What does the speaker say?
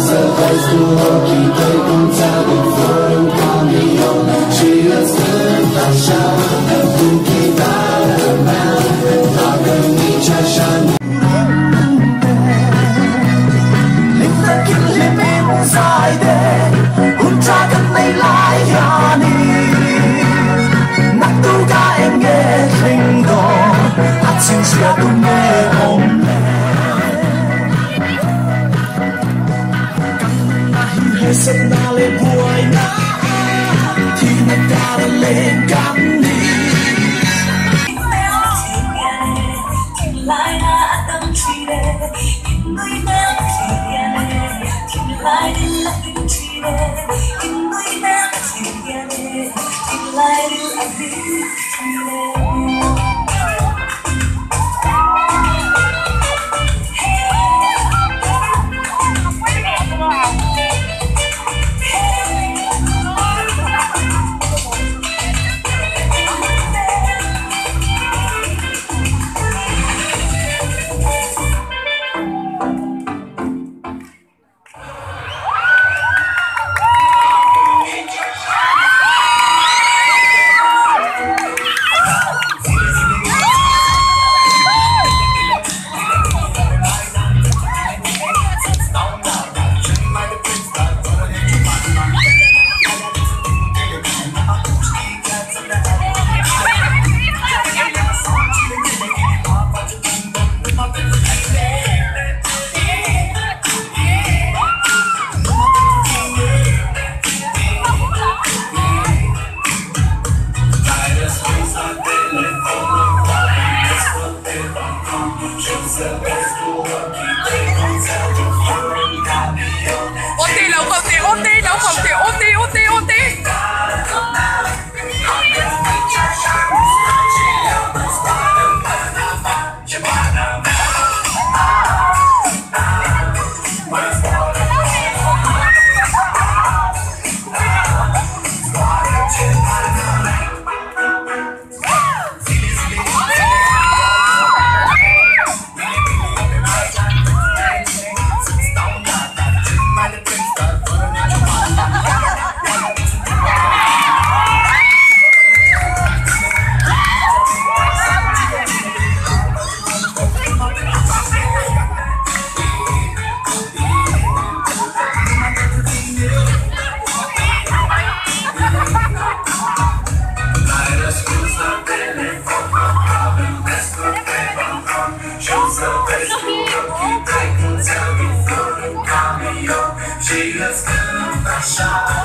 să vezi cu ochii tăi cum ți-adu flori în camion și îți cânt așa cu chitară mea, dacă nici așa nu. Sắp na lên vui na thì nó ta đã lên cắm đi lại na tâm trí đề người nam chỉ đề lại đi là tình trí đề người nam chỉ đề lại đi là tình trí đề. She has been a shot.